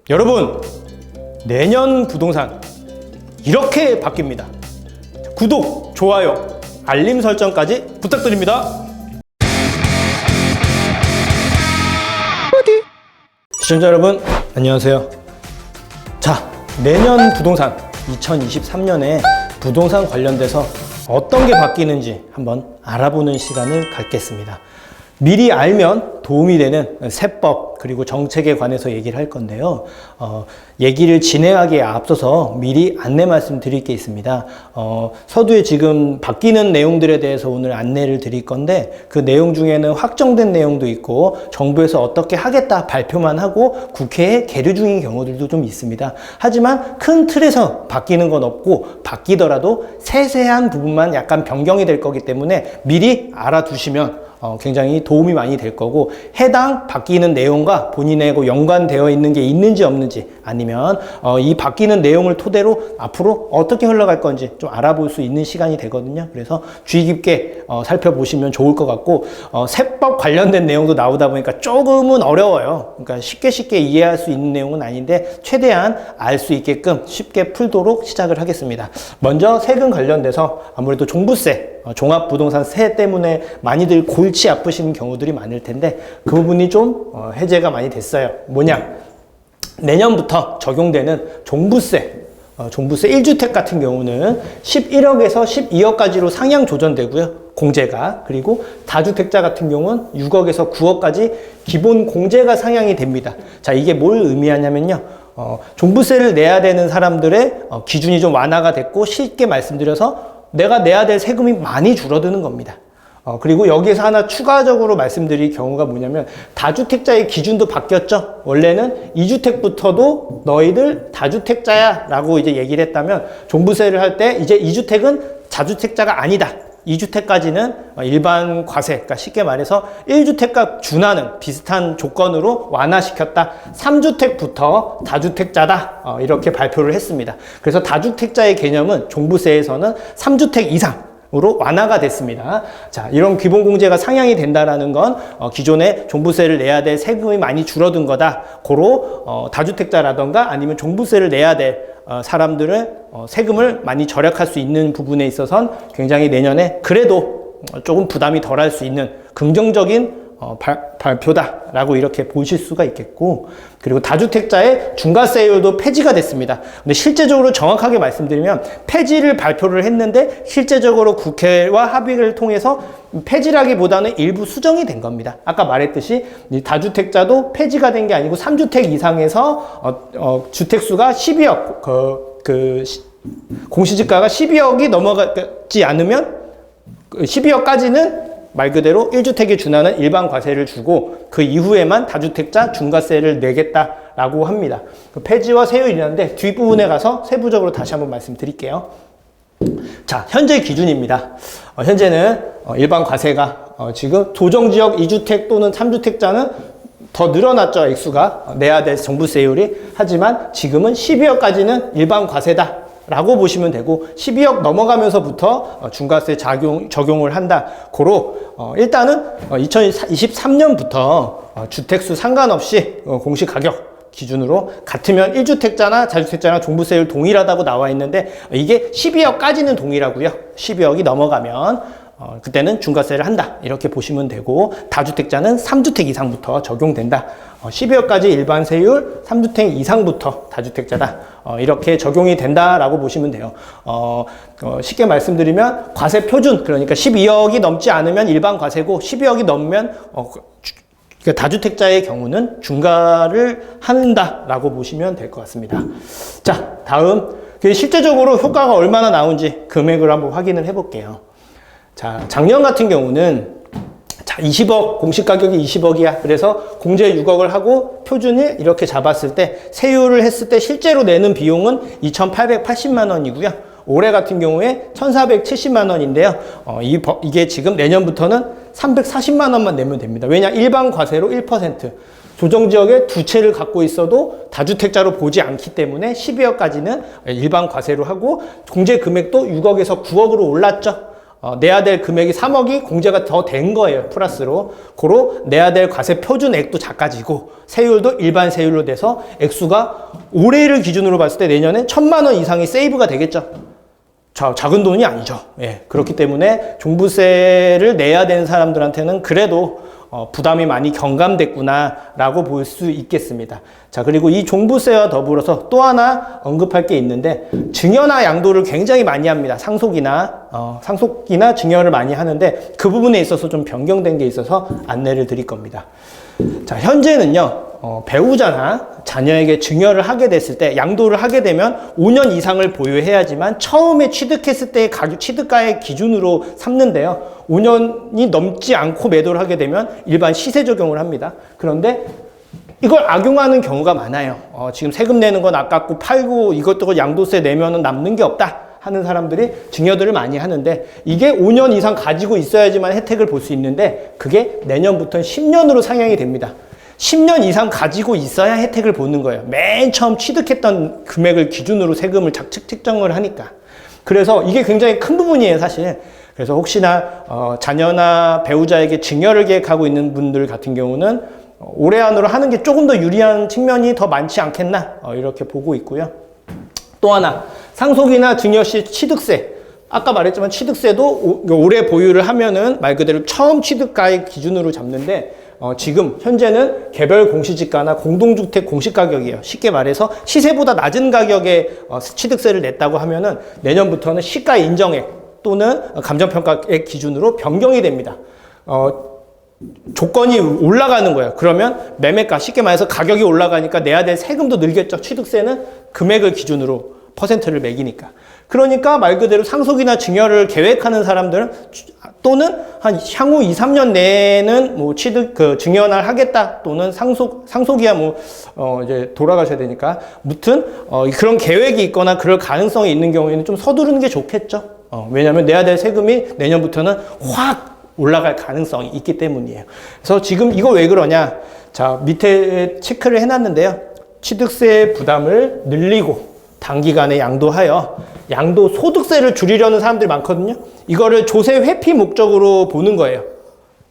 여러분, 내년 부동산 이렇게 바뀝니다. 구독, 좋아요, 알림 설정까지 부탁드립니다. 시청자 여러분, 안녕하세요. 자, 내년 부동산 2023년에 부동산 관련돼서 어떤 게 바뀌는지 한번 알아보는 시간을 갖겠습니다. 미리 알면 도움이 되는 세법 그리고 정책에 관해서 얘기를 할 건데요. 얘기를 진행하기에 앞서서 미리 안내 말씀 드릴 게 있습니다. 서두에 지금 바뀌는 내용들에 대해서 오늘 안내를 드릴 건데 그 내용 중에는 확정된 내용도 있고 정부에서 어떻게 하겠다 발표만 하고 국회에 계류 중인 경우들도 좀 있습니다. 하지만 큰 틀에서 바뀌는 건 없고 바뀌더라도 세세한 부분만 약간 변경이 될 거기 때문에 미리 알아두시면 굉장히 도움이 많이 될 거고 해당 바뀌는 내용과 본인하고 연관되어 있는 게 있는지 없는지 아니면 이 바뀌는 내용을 토대로 앞으로 어떻게 흘러갈 건지 좀 알아볼 수 있는 시간이 되거든요. 그래서 주의 깊게 살펴보시면 좋을 것 같고 세법 관련된 내용도 나오다 보니까 조금은 어려워요. 그러니까 쉽게 이해할 수 있는 내용은 아닌데 최대한 알 수 있게끔 쉽게 풀도록 시작을 하겠습니다. 먼저 세금 관련돼서 아무래도 종부세 종합부동산세 때문에 많이들 골치 아프시는 경우들이 많을 텐데 그 부분이 좀 해제가 많이 됐어요. 뭐냐? 내년부터 적용되는 종부세 1주택 같은 경우는 11억에서 12억까지로 상향 조정되고요. 공제가. 그리고 다주택자 같은 경우는 6억에서 9억까지 기본 공제가 상향이 됩니다. 자, 이게 뭘 의미하냐면요. 종부세를 내야 되는 사람들의 기준이 좀 완화가 됐고 쉽게 말씀드려서 내가 내야 될 세금이 많이 줄어드는 겁니다. 그리고 여기에서 하나 추가적으로 말씀드릴 경우가 뭐냐면 다주택자의 기준도 바뀌었죠. 원래는 2주택부터도 너희들 다주택자야 라고 이제 얘기를 했다면 종부세를 할 때 이제 2주택은 다주택자가 아니다. 2주택까지는 일반 과세, 그러니까 쉽게 말해서 1주택과 준하는 비슷한 조건으로 완화시켰다. 3주택부터 다주택자다. 이렇게 발표를 했습니다. 그래서 다주택자의 개념은 종부세에서는 3주택 이상으로 완화가 됐습니다. 자, 이런 기본공제가 상향이 된다라는 건 기존에 종부세를 내야 될 세금이 많이 줄어든 거다. 고로 다주택자라던가 아니면 종부세를 내야 될 사람들은 세금을 많이 절약할 수 있는 부분에 있어서는 굉장히 내년에 그래도 조금 부담이 덜할 수 있는 긍정적인 발표다라고 이렇게 보실 수가 있겠고, 그리고 다주택자의 중과세율도 폐지가 됐습니다. 근데 실제적으로 정확하게 말씀드리면 폐지를 발표를 했는데 실제적으로 국회와 합의를 통해서 폐지라기보다는 일부 수정이 된 겁니다. 아까 말했듯이 다주택자도 폐지가 된 게 아니고 3주택 이상에서 주택수가 12억 공시지가가 12억이 넘어가지 않으면 12억까지는 말 그대로 1주택에 준하는 일반 과세를 주고 그 이후에만 다주택자 중과세를 내겠다라고 합니다. 그 폐지와 세율이라는데 뒷부분에 가서 세부적으로 다시 한번 말씀드릴게요. 자, 현재 기준입니다. 현재는 일반 과세가 지금 조정지역 2주택 또는 3주택자는 더 늘어났죠. 액수가 내야 될 종부세율이. 하지만 지금은 12억까지는 일반 과세다 라고 보시면 되고 12억 넘어가면서부터 중과세 적용을 한다. 고로 일단은 2023년부터 주택수 상관없이 공시가격 기준으로 같으면 1주택자나 다주택자나 종부세율 동일하다고 나와 있는데 이게 12억까지는 동일하고요. 12억이 넘어가면 그때는 중과세를 한다. 이렇게 보시면 되고 다주택자는 3주택 이상부터 적용된다. 12억까지 일반 세율, 3주택 이상부터 다주택자다. 이렇게 적용이 된다라고 보시면 돼요. 쉽게 말씀드리면 과세 표준, 그러니까 12억이 넘지 않으면 일반 과세고 12억이 넘으면 다주택자의 경우는 중과를 한다라고 보시면 될 것 같습니다. 자, 다음 실제적으로 효과가 얼마나 나온지 금액을 한번 확인을 해볼게요. 자, 작년 같은 경우는 20억, 공시가격이 20억이야. 그래서 공제 6억을 하고 표준을 이렇게 잡았을 때 세율을 했을 때 실제로 내는 비용은 2,880만 원이고요. 올해 같은 경우에 1,470만 원인데요. 이게 지금 내년부터는 340만 원만 내면 됩니다. 왜냐? 일반 과세로 1%. 조정지역에 두 채를 갖고 있어도 다주택자로 보지 않기 때문에 12억까지는 일반 과세로 하고 공제 금액도 6억에서 9억으로 올랐죠. 내야 될 금액이 3억이 공제가 더 된 거예요. 플러스로. 고로 내야 될 과세 표준액도 작아지고 세율도 일반 세율로 돼서 액수가 올해를 기준으로 봤을 때 내년에 1,000만 원 이상이 세이브가 되겠죠. 작은 돈이 아니죠. 예, 그렇기 때문에 종부세를 내야 되는 사람들한테는 그래도 부담이 많이 경감됐구나라고 볼 수 있겠습니다. 자, 그리고 이 종부세와 더불어서 또 하나 언급할 게 있는데 증여나 양도를 굉장히 많이 합니다. 상속이나 증여를 많이 하는데 그 부분에 있어서 좀 변경된 게 있어서 안내를 드릴 겁니다. 자, 현재는요, 배우자나 자녀에게 증여를 하게 됐을 때 양도를 하게 되면 5년 이상을 보유해야지만 처음에 취득했을 때의 취득가의 기준으로 삼는데요. 5년이 넘지 않고 매도를 하게 되면 일반 시세 적용을 합니다. 그런데 이걸 악용하는 경우가 많아요. 지금 세금 내는 건 아깝고 팔고 이것저것 양도세 내면은 남는 게 없다 하는 사람들이 증여들을 많이 하는데 이게 5년 이상 가지고 있어야지만 혜택을 볼 수 있는데 그게 내년부터는 10년으로 상향이 됩니다. 10년 이상 가지고 있어야 혜택을 보는 거예요. 맨 처음 취득했던 금액을 기준으로 세금을 책정을 하니까. 그래서 이게 굉장히 큰 부분이에요, 사실. 그래서 혹시나 자녀나 배우자에게 증여를 계획하고 있는 분들 같은 경우는 올해 안으로 하는 게 조금 더 유리한 측면이 더 많지 않겠나 이렇게 보고 있고요. 또 하나, 상속이나 증여 시 취득세. 아까 말했지만 취득세도 올해 보유를 하면은 말 그대로 처음 취득가의 기준으로 잡는데 지금 현재는 개별 공시지가나 공동주택 공시가격이에요. 쉽게 말해서 시세보다 낮은 가격에 취득세를 냈다고 하면은 내년부터는 시가 인정액 또는 감정평가액 기준으로 변경이 됩니다. 조건이 올라가는 거예요. 그러면 매매가, 쉽게 말해서 가격이 올라가니까 내야 될 세금도 늘겠죠. 취득세는 금액을 기준으로 퍼센트를 매기니까. 그러니까 말 그대로 상속이나 증여를 계획하는 사람들은 또는 한 향후 2, 3년 내에는 뭐 증여를 하겠다 또는 상속이야 이제 돌아가셔야 되니까. 무튼, 그런 계획이 있거나 그럴 가능성이 있는 경우에는 좀 서두르는 게 좋겠죠. 왜냐하면 내야 될 세금이 내년부터는 확 올라갈 가능성이 있기 때문이에요. 그래서 지금 이거 왜 그러냐. 자, 밑에 체크를 해놨는데요. 취득세 부담을 늘리고 단기간에 양도하여 양도 소득세를 줄이려는 사람들이 많거든요. 이거를 조세 회피 목적으로 보는 거예요.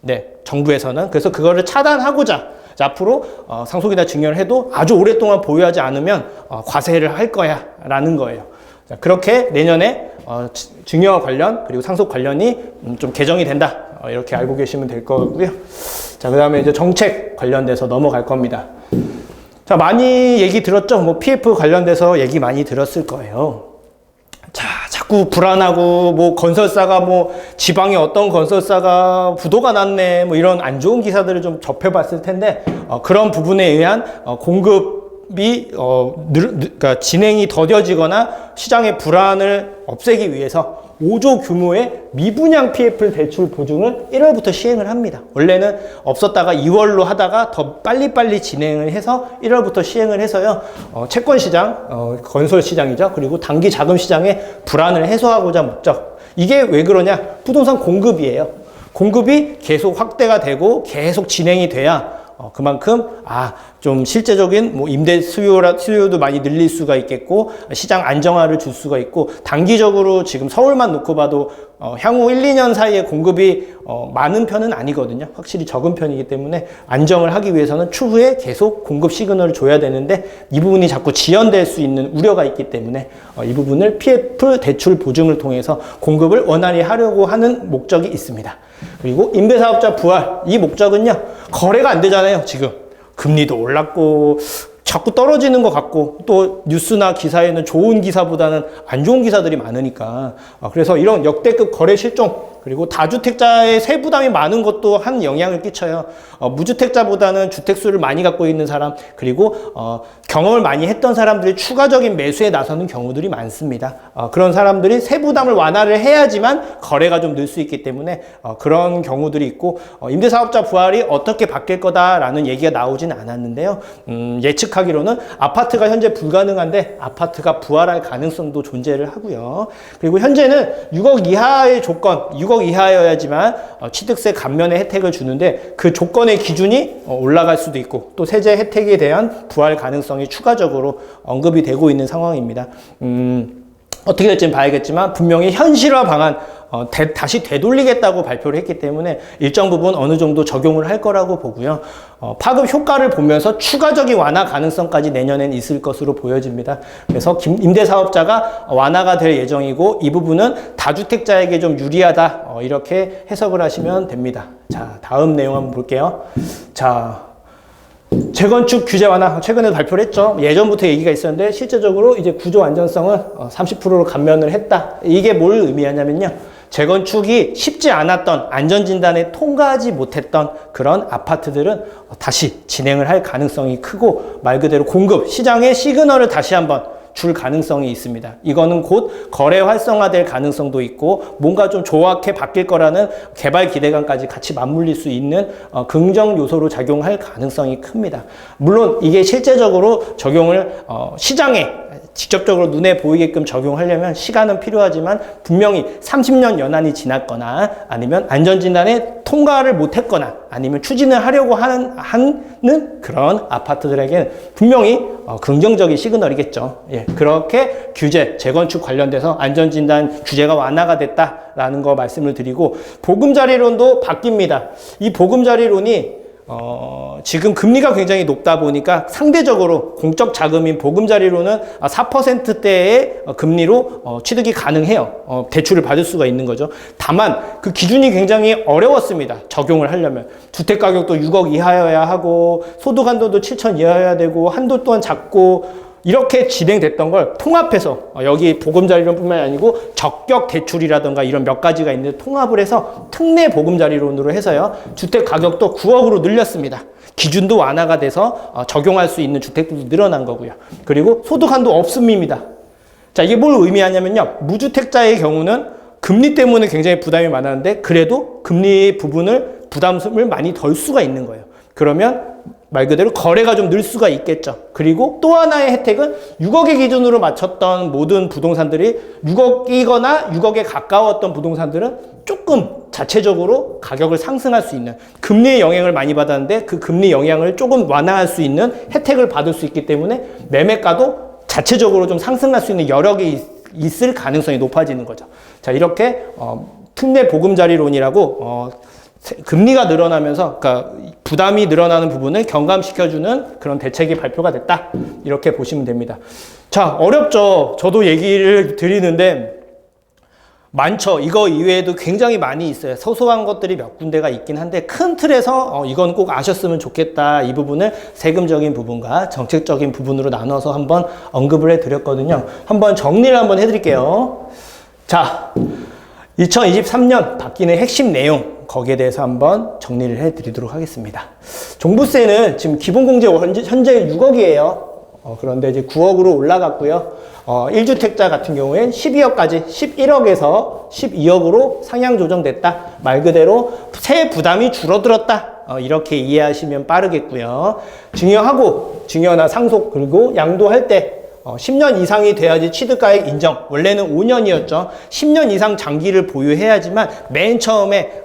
네, 정부에서는. 그래서 그거를 차단하고자 앞으로 상속이나 증여를 해도 아주 오랫동안 보유하지 않으면 과세를 할 거야 라는 거예요. 자, 그렇게 내년에 증여 관련 그리고 상속 관련이 좀 개정이 된다. 이렇게 알고 계시면 될 거고요. 자, 그 다음에 이제 정책 관련돼서 넘어갈 겁니다. 자, 많이 얘기 들었죠? 뭐 PF 관련돼서 얘기 많이 들었을 거예요. 자, 자꾸 불안하고 뭐 건설사가 뭐 지방의 어떤 건설사가 부도가 났네 뭐 이런 안 좋은 기사들을 좀 접해봤을 텐데 그런 부분에 의한 공급이 그러니까 진행이 더뎌지거나 시장의 불안을 없애기 위해서 5조 규모의 미분양 PF 대출 보증을 1월부터 시행을 합니다. 원래는 없었다가 2월로 하다가 더 빨리빨리 진행을 해서 1월부터 시행을 해서요. 채권 시장, 건설 시장이죠. 그리고 단기 자금 시장의 불안을 해소하고자 목적. 이게 왜 그러냐? 부동산 공급이에요. 공급이 계속 확대가 되고 계속 진행이 돼야 그만큼 좀 실제적인 뭐 임대 수요도 많이 늘릴 수가 있겠고 시장 안정화를 줄 수가 있고 단기적으로 지금 서울만 놓고 봐도 향후 1, 2년 사이에 공급이 많은 편은 아니거든요. 확실히 적은 편이기 때문에 안정을 하기 위해서는 추후에 계속 공급 시그널을 줘야 되는데 이 부분이 자꾸 지연될 수 있는 우려가 있기 때문에 이 부분을 PF 대출 보증을 통해서 공급을 원활히 하려고 하는 목적이 있습니다. 그리고 임대사업자 부활, 이 목적은요, 거래가 안 되잖아요, 지금. 금리도 올랐고, 자꾸 떨어지는 것 같고, 또 뉴스나 기사에는 좋은 기사보다는 안 좋은 기사들이 많으니까. 그래서 이런 역대급 거래 실종, 그리고 다주택자의 세부담이 많은 것도 한 영향을 끼쳐요. 무주택자보다는 주택수를 많이 갖고 있는 사람, 그리고 경험을 많이 했던 사람들이 추가적인 매수에 나서는 경우들이 많습니다. 그런 사람들이 세부담을 완화를 해야지만 거래가 좀 늘 수 있기 때문에 그런 경우들이 있고, 임대사업자 부활이 어떻게 바뀔 거다라는 얘기가 나오진 않았는데요. 예측하기로는 아파트가 현재 불가능한데 아파트가 부활할 가능성도 존재를 하고요. 그리고 현재는 6억 이하의 조건, 6억 이하여야지만 취득세 감면의 혜택을 주는데 그 조건의 기준이 올라갈 수도 있고 또 세제 혜택에 대한 부활 가능성이 추가적으로 언급이 되고 있는 상황입니다. 어떻게 될지는 봐야겠지만 분명히 현실화 방안 다시 되돌리겠다고 발표를 했기 때문에 일정 부분 어느 정도 적용을 할 거라고 보고요. 파급 효과를 보면서 추가적인 완화 가능성까지 내년엔 있을 것으로 보여집니다. 그래서 임대사업자가 완화가 될 예정이고 이 부분은 다주택자에게 좀 유리하다 이렇게 해석을 하시면 됩니다. 자, 다음 내용 한번 볼게요. 자, 재건축 규제 완화 최근에 발표를 했죠. 예전부터 얘기가 있었는데 실제적으로 이제 구조 안전성을 30%로 감면을 했다. 이게 뭘 의미하냐면요. 재건축이 쉽지 않았던 안전진단에 통과하지 못했던 그런 아파트들은 다시 진행을 할 가능성이 크고 말 그대로 공급, 시장의 시그널을 다시 한번 줄 가능성이 있습니다. 이거는 곧 거래 활성화될 가능성도 있고 뭔가 좀 조악해 바뀔 거라는 개발 기대감까지 같이 맞물릴 수 있는 긍정 요소로 작용할 가능성이 큽니다. 물론 이게 실제적으로 적용을 시장에 직접적으로 눈에 보이게끔 적용하려면 시간은 필요하지만 분명히 30년 연한이 지났거나 아니면 안전진단에 통과를 못했거나 아니면 추진을 하려고 하는 그런 아파트들에게는 분명히 긍정적인 시그널이겠죠. 예, 그렇게 규제, 재건축 관련돼서 안전진단 규제가 완화가 됐다라는 거 말씀을 드리고 보금자리론도 바뀝니다. 이 보금자리론이 지금 금리가 굉장히 높다 보니까 상대적으로 공적 자금인 보금자리로는 4%대의 금리로 취득이 가능해요. 대출을 받을 수가 있는 거죠. 다만 그 기준이 굉장히 어려웠습니다. 적용을 하려면. 주택가격도 6억 이하여야 하고 소득 한도도 7천 이하여야 되고 한도 또한 작고 이렇게 진행됐던 걸 통합해서 여기 보금자리론뿐만 아니고 적격 대출이라든가 이런 몇 가지가 있는데 통합을 해서 특례 보금자리론으로 해서요. 주택 가격도 9억으로 늘렸습니다. 기준도 완화가 돼서 적용할 수 있는 주택들도 늘어난 거고요. 그리고 소득 한도 없음입니다. 자, 이게 뭘 의미하냐면요. 무주택자의 경우는 금리 때문에 굉장히 부담이 많았는데 그래도 금리 부담을 많이 덜 수가 있는 거예요. 그러면 말 그대로 거래가 좀 늘 수가 있겠죠. 그리고 또 하나의 혜택은 6억의 기준으로 맞췄던 모든 부동산들이 6억이거나 6억에 가까웠던 부동산들은 조금 자체적으로 가격을 상승할 수 있는 금리의 영향을 많이 받았는데 그 금리 영향을 조금 완화할 수 있는 혜택을 받을 수 있기 때문에 매매가도 자체적으로 좀 상승할 수 있는 여력이 있을 가능성이 높아지는 거죠. 자, 이렇게 특례 보금자리론이라고 금리가 늘어나면서 그러니까 부담이 늘어나는 부분을 경감시켜주는 그런 대책이 발표가 됐다. 이렇게 보시면 됩니다. 자, 어렵죠. 저도 얘기를 드리는데 많죠. 이거 이외에도 굉장히 많이 있어요. 소소한 것들이 몇 군데가 있긴 한데 큰 틀에서 이건 꼭 아셨으면 좋겠다. 이 부분을 세금적인 부분과 정책적인 부분으로 나눠서 한번 언급을 해드렸거든요. 한번 정리를 한번 해드릴게요. 자, 2023년 바뀌는 핵심 내용 거기에 대해서 한번 정리를 해드리도록 하겠습니다. 종부세는 지금 기본공제 현재 6억이에요. 그런데 이제 9억으로 올라갔고요. 1주택자 같은 경우엔 12억까지 11억에서 12억으로 상향 조정됐다. 말 그대로 세 부담이 줄어들었다. 이렇게 이해하시면 빠르겠고요. 증여나 상속 그리고 양도할 때 10년 이상이 돼야지 취득가액 인정. 원래는 5년이었죠. 10년 이상 장기를 보유해야지만 맨 처음에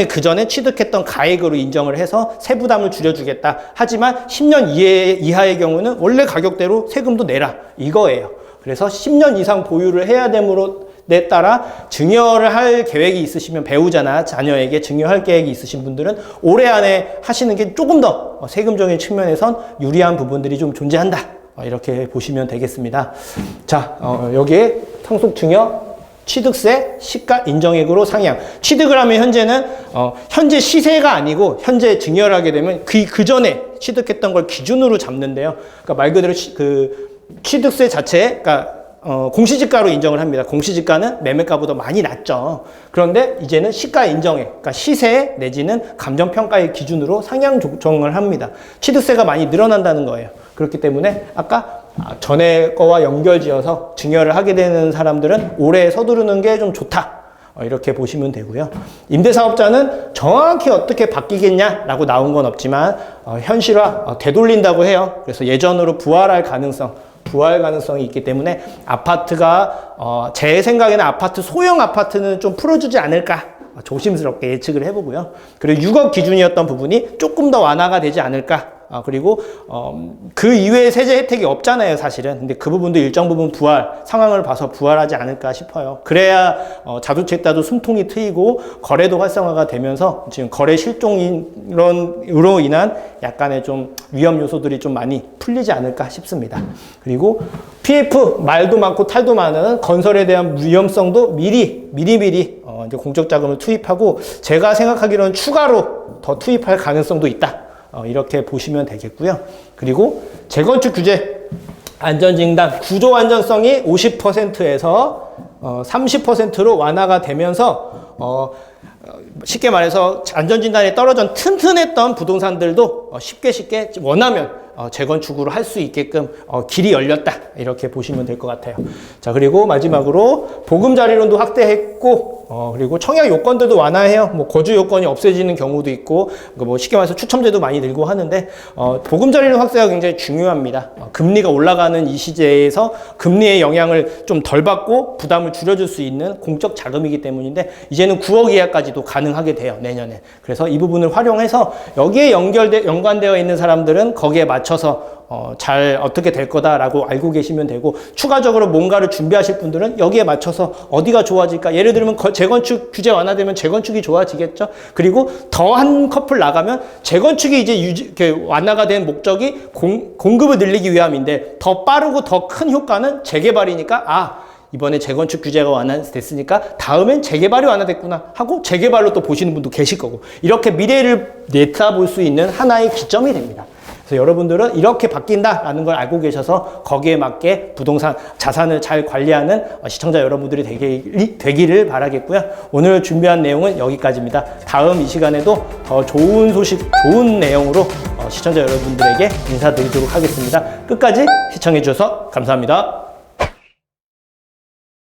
그 전에 취득했던 가액으로 인정을 해서 세부담을 줄여주겠다. 하지만 10년 이하의 경우는 원래 가격대로 세금도 내라. 이거예요. 그래서 10년 이상 보유를 해야 되므로 에 따라 증여를 할 계획이 있으시면 배우자나 자녀에게 증여할 계획이 있으신 분들은 올해 안에 하시는 게 조금 더 세금적인 측면에선 유리한 부분들이 좀 존재한다. 이렇게 보시면 되겠습니다. 자, 여기에 상속 증여, 취득세, 시가 인정액으로 상향. 취득을 하면 현재는 현재 시세가 아니고 현재 증여를 하게 되면 그 전에 취득했던 걸 기준으로 잡는데요. 그러니까 말 그대로 취득세 자체, 그러니까 공시지가로 인정을 합니다. 공시지가는 매매가보다 많이 낮죠. 그런데 이제는 시가 인정액, 그러니까 시세 내지는 감정평가의 기준으로 상향 조정을 합니다. 취득세가 많이 늘어난다는 거예요. 그렇기 때문에 아까 전에 거와 연결지어서 증여를 하게 되는 사람들은 올해 서두르는 게 좀 좋다. 이렇게 보시면 되고요. 임대사업자는 정확히 어떻게 바뀌겠냐라고 나온 건 없지만 현실화 되돌린다고 해요. 그래서 예전으로 부활 가능성이 있기 때문에 아파트가 제 생각에는 소형 아파트는 좀 풀어주지 않을까 조심스럽게 예측을 해보고요. 그리고 6억 기준이었던 부분이 조금 더 완화가 되지 않을까 그리고 그 이외에 세제 혜택이 없잖아요, 사실은. 근데 그 부분도 일정 부분 상황을 봐서 부활하지 않을까 싶어요. 그래야 자주택자도 숨통이 트이고 거래도 활성화가 되면서 지금 거래 실종으로 인한 약간의 좀 위험 요소들이 좀 많이 풀리지 않을까 싶습니다. 그리고 PF, 말도 많고 탈도 많은 건설에 대한 위험성도 미리 이제 공적 자금을 투입하고 제가 생각하기로는 추가로 더 투입할 가능성도 있다. 이렇게 보시면 되겠고요. 그리고 재건축 규제 안전진단 구조 안전성이 50%에서 30%로 완화가 되면서 쉽게 말해서 안전진단에 떨어진 튼튼했던 부동산들도 쉽게 원하면 재건축으로 할 수 있게끔 길이 열렸다, 이렇게 보시면 될 것 같아요. 자, 그리고 마지막으로 보금자리론도 확대했고 그리고 청약 요건들도 완화해요. 뭐 거주 요건이 없어지는 경우도 있고 뭐 쉽게 말해서 추첨제도 많이 들고 하는데 보금자리론 확대가 굉장히 중요합니다. 금리가 올라가는 이 시제에서 금리의 영향을 좀 덜 받고 부담을 줄여줄 수 있는 공적 자금이기 때문인데 이제는 9억 이하까지도 가능하게 돼요, 내년에. 그래서 이 부분을 활용해서 여기에 연관되어 있는 사람들은 거기에 맞춰서 잘 어떻게 될 거다라고 알고 계시면 되고, 추가적으로 뭔가를 준비하실 분들은 여기에 맞춰서 어디가 좋아질까, 예를 들면 재건축 규제 완화되면 재건축이 좋아지겠죠. 그리고 더 한 커플 나가면 재건축이 이제 완화가 된 목적이 공급을 늘리기 위함인데 더 빠르고 더 큰 효과는 재개발이니까 이번에 재건축 규제가 완화됐으니까 다음엔 재개발이 완화됐구나 하고 재개발로 또 보시는 분도 계실 거고, 이렇게 미래를 내다볼 수 있는 하나의 기점이 됩니다. 그래서 여러분들은 이렇게 바뀐다라는 걸 알고 계셔서 거기에 맞게 부동산 자산을 잘 관리하는 시청자 여러분들이 되기를 바라겠고요. 오늘 준비한 내용은 여기까지입니다. 다음 이 시간에도 더 좋은 소식, 좋은 내용으로 시청자 여러분들에게 인사드리도록 하겠습니다. 끝까지 시청해 주셔서 감사합니다.